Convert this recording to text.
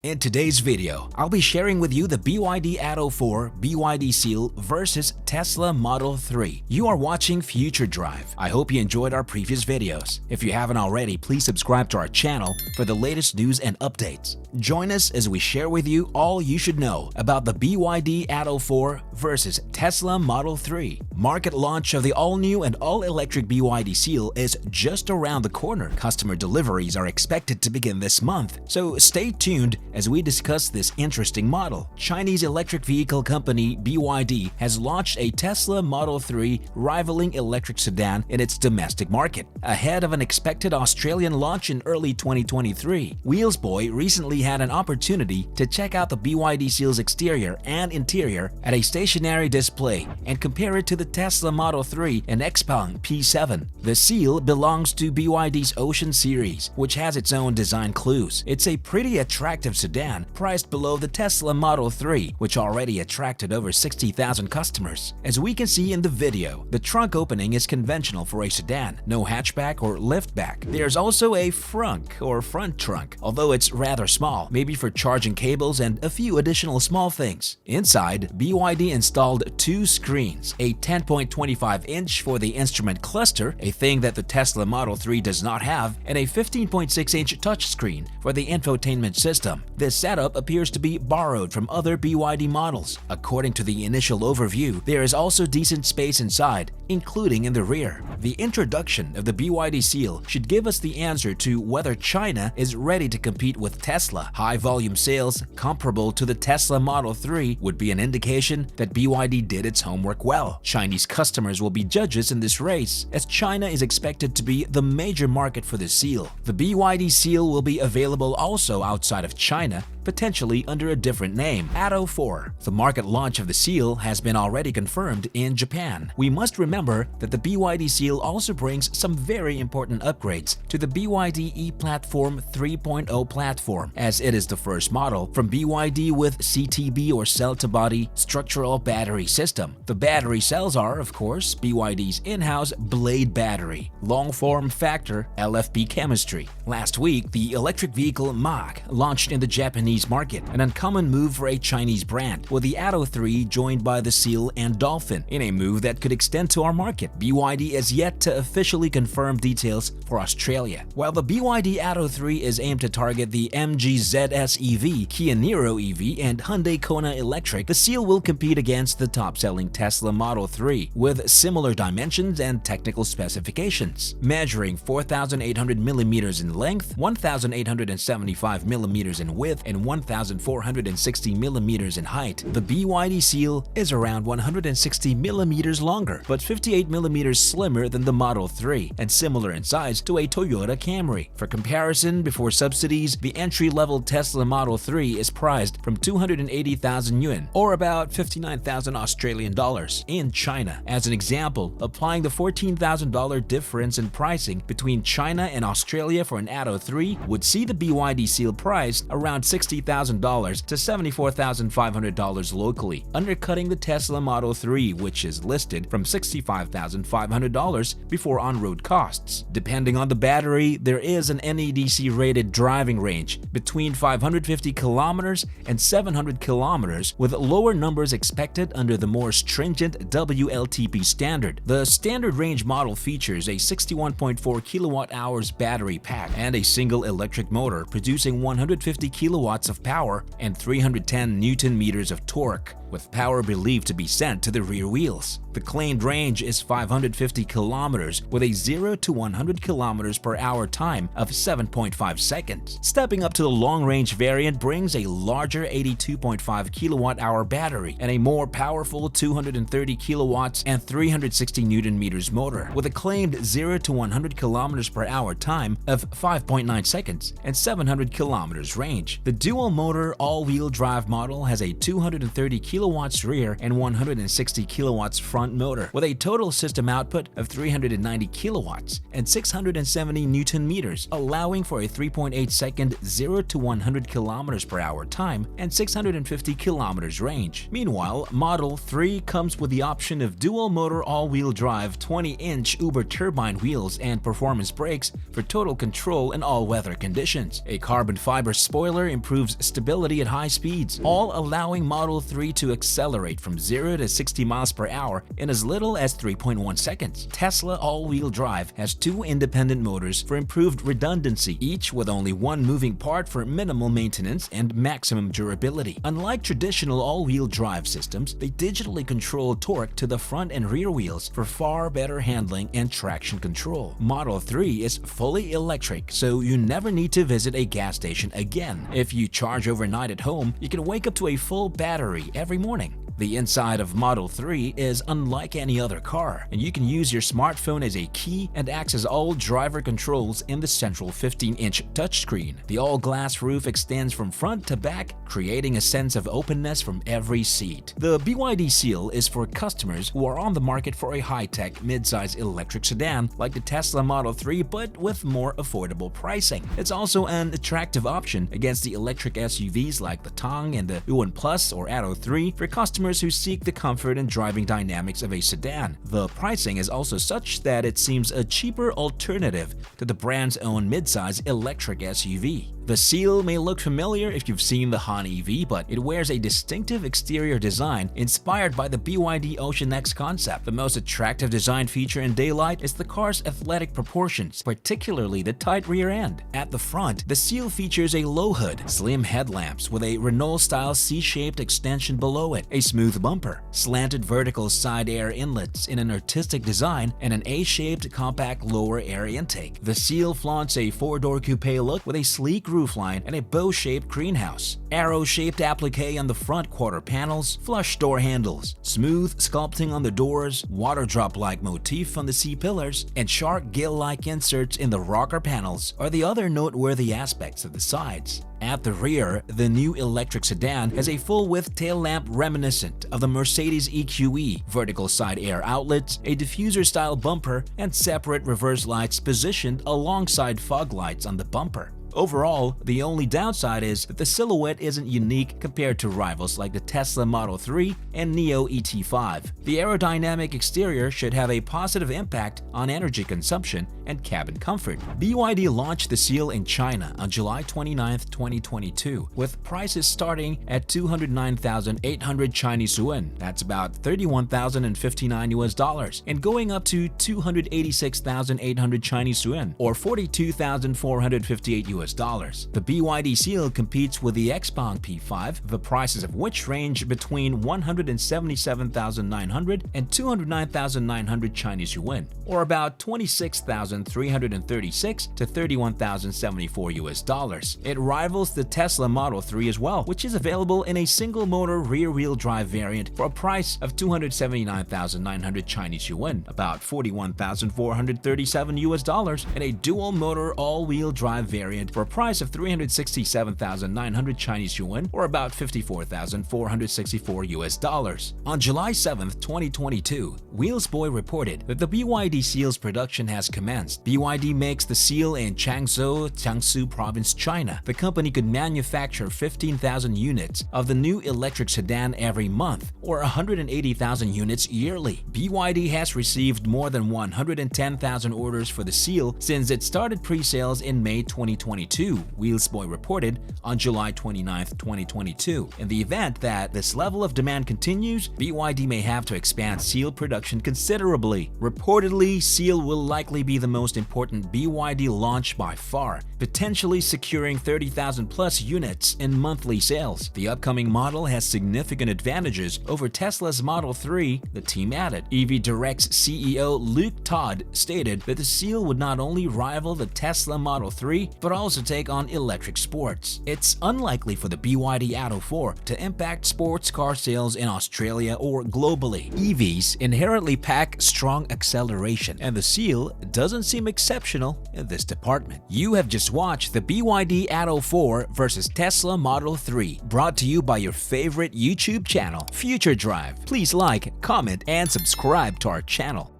In today's video, I'll be sharing with you the BYD Atto 4 BYD Seal versus Tesla Model 3. You are watching Future Drive. I hope you enjoyed our previous videos. If you haven't already, please subscribe to our channel for the latest news and updates. Join us as we share with you all you should know about the BYD Atto 4 versus Tesla Model 3. Market launch of the all-new and all-electric BYD Seal is just around the corner. Customer deliveries are expected to begin this month, so stay tuned as we discuss this interesting model. Chinese electric vehicle company BYD has launched a Tesla Model 3 rivaling electric sedan in its domestic market, ahead of an expected Australian launch in early 2023. Wheelsboy recently had an opportunity to check out the BYD Seal's exterior and interior at a stationary display and compare it to the Tesla Model 3 and Xpeng P7. The Seal belongs to BYD's Ocean series, which has its own design clues. It's a pretty attractive sedan priced below the Tesla Model 3, which already attracted over 60,000 customers. As we can see in the video, the trunk opening is conventional for a sedan, no hatchback or liftback. There's also a frunk or front trunk, although it's rather small, maybe for charging cables and a few additional small things. Inside, BYD installed two screens, a 10.25-inch for the instrument cluster, a thing that the Tesla Model 3 does not have, and a 15.6-inch touchscreen for the infotainment system. This setup appears to be borrowed from other BYD models. According to the initial overview, there is also decent space inside, including in the rear. The introduction of the BYD Seal should give us the answer to whether China is ready to compete with Tesla. High-volume sales comparable to the Tesla Model 3 would be an indication that BYD did its homework well. Chinese customers will be judges in this race, as China is expected to be the major market for the Seal. The BYD Seal will be available also outside of China, potentially under a different name, Atto 4. The market launch of the Seal has been already confirmed in Japan. We must remember that the BYD Seal also brings some very important upgrades to the BYD e-Platform 3.0 platform, as it is the first model from BYD with CTB or cell-to-body structural battery system. The battery cells are, of course, BYD's in-house Blade battery, long-form factor LFP chemistry. Last week, the electric vehicle Mach launched in the Japanese market, an uncommon move for a Chinese brand, with the Atto 3 joined by the Seal and Dolphin, in a move that could extend to our market. BYD is yet to officially confirm details for Australia. While the BYD Atto 3 is aimed to target the MG ZS EV, Kia Niro EV, and Hyundai Kona Electric, the Seal will compete against the top-selling Tesla Model 3, with similar dimensions and technical specifications. Measuring 4,800 millimeters in length, 1,875 millimeters in width, and 1,460 millimeters in height, the BYD Seal is around 160 millimeters longer, but 58 millimeters slimmer than the Model 3, and similar in size to a Toyota Camry. For comparison, before subsidies, the entry-level Tesla Model 3 is priced from 280,000 yuan, or about 59,000 Australian dollars, in China. As an example, applying the $14,000 difference in pricing between China and Australia for an Atto 3 would see the BYD Seal priced around $60,000 to $74,500 locally, undercutting the Tesla Model 3, which is listed from $65,500 before on-road costs. Depending on the battery, there is an NEDC-rated driving range between 550 kilometers and 700 kilometers, with lower numbers expected under the more stringent WLTP standard. The standard range model features a 61.4 kilowatt-hours battery pack and a single electric motor producing 150 kilowatts of power and 310 Newton-meters of torque, with power believed to be sent to the rear wheels. The claimed range is 550 kilometers with a 0 to 100 kilometers per hour time of 7.5 seconds. Stepping up to the long-range variant brings a larger 82.5 kilowatt-hour battery and a more powerful 230 kilowatts and 360 Newton-meters motor, with a claimed 0 to 100 kilometers per hour time of 5.9 seconds and 700 kilometers range. The dual-motor all-wheel drive model has a 230 kilowatt kilowatts rear and 160 kilowatts front motor, with a total system output of 390 kilowatts and 670 Newton meters, allowing for a 3.8-second 0 to 100 kilometers per hour time and 650 kilometers range. Meanwhile, Model 3 comes with the option of dual-motor all-wheel drive 20-inch Uber turbine wheels and performance brakes for total control in all-weather conditions. A carbon fiber spoiler improves stability at high speeds, all allowing Model 3 to accelerate from 0 to 60 miles per hour in as little as 3.1 seconds. Tesla all-wheel drive has two independent motors for improved redundancy, each with only one moving part for minimal maintenance and maximum durability. Unlike traditional all-wheel drive systems, they digitally control torque to the front and rear wheels for far better handling and traction control. Model 3 is fully electric, so you never need to visit a gas station again. If you charge overnight at home, you can wake up to a full battery every morning. The inside of Model 3 is unlike any other car, and you can use your smartphone as a key and access all driver controls in the central 15-inch touchscreen. The all-glass roof extends from front to back, creating a sense of openness from every seat. The BYD Seal is for customers who are on the market for a high-tech, midsize electric sedan like the Tesla Model 3, but with more affordable pricing. It's also an attractive option against the electric SUVs like the Tang and the Yuan Plus or Atto 3 for customers who seek the comfort and driving dynamics of a sedan. The pricing is also such that it seems a cheaper alternative to the brand's own midsize electric SUV. The Seal may look familiar if you've seen the Han EV, but it wears a distinctive exterior design inspired by the BYD Ocean X concept. The most attractive design feature in daylight is the car's athletic proportions, particularly the tight rear end. At the front, the Seal features a low hood, slim headlamps with a Renault-style C-shaped extension below it, a smooth bumper, slanted vertical side air inlets in an artistic design, and an A-shaped compact lower air intake. The Seal flaunts a four-door coupe look with a sleek roofline and a bow-shaped greenhouse, arrow-shaped applique on the front quarter panels, flush door handles, smooth sculpting on the doors, water drop-like motif on the C-pillars, and shark gill-like inserts in the rocker panels are the other noteworthy aspects of the sides. At the rear, the new electric sedan has a full-width tail lamp reminiscent of the Mercedes EQE, vertical side air outlets, a diffuser-style bumper, and separate reverse lights positioned alongside fog lights on the bumper. Overall, the only downside is that the silhouette isn't unique compared to rivals like the Tesla Model 3 and Neo ET5. The aerodynamic exterior should have a positive impact on energy consumption and cabin comfort. BYD launched the Seal in China on July 29, 2022, with prices starting at 209,800 Chinese yuan, that's about $31,059 and going up to 286,800 Chinese yuan, or $42,458 US. The BYD Seal competes with the Xpeng P5, the prices of which range between 177,900 and 209,900 Chinese yuan, or about 26,336 to 31,074 US. It rivals the Tesla Model 3 as well, which is available in a single-motor rear-wheel drive variant for a price of 279,900 Chinese yuan, about 41,437 US, and a dual-motor all-wheel drive variant for a price of 367,900 Chinese yuan, or about 54,464 US. On July 7, 2022, Wheelsboy reported that the BYD Seal's production has commenced. BYD makes the Seal in Changzhou, Jiangsu Province, China. The company could manufacture 15,000 units of the new electric sedan every month, or 180,000 units yearly. BYD has received more than 110,000 orders for the Seal since it started pre-sales in May 2022, Wheelsboy reported on July 29, 2022. In the event that this level of demand continues, BYD may have to expand Seal production considerably. Reportedly, Seal will likely be the most important BYD launch by far, potentially securing 30,000 plus units in monthly sales. The upcoming model has significant advantages over Tesla's Model 3, the team added. EV Direct's CEO Luke Todd stated that the Seal would not only rival the Tesla Model 3, but also also take on electric sports. It's unlikely for the BYD Atto 4 to impact sports car sales in Australia or globally. EVs inherently pack strong acceleration, and the Seal doesn't seem exceptional in this department. You have just watched the BYD Atto 4 versus Tesla Model 3, brought to you by your favorite YouTube channel, Future Drive. Please like, comment, and subscribe to our channel.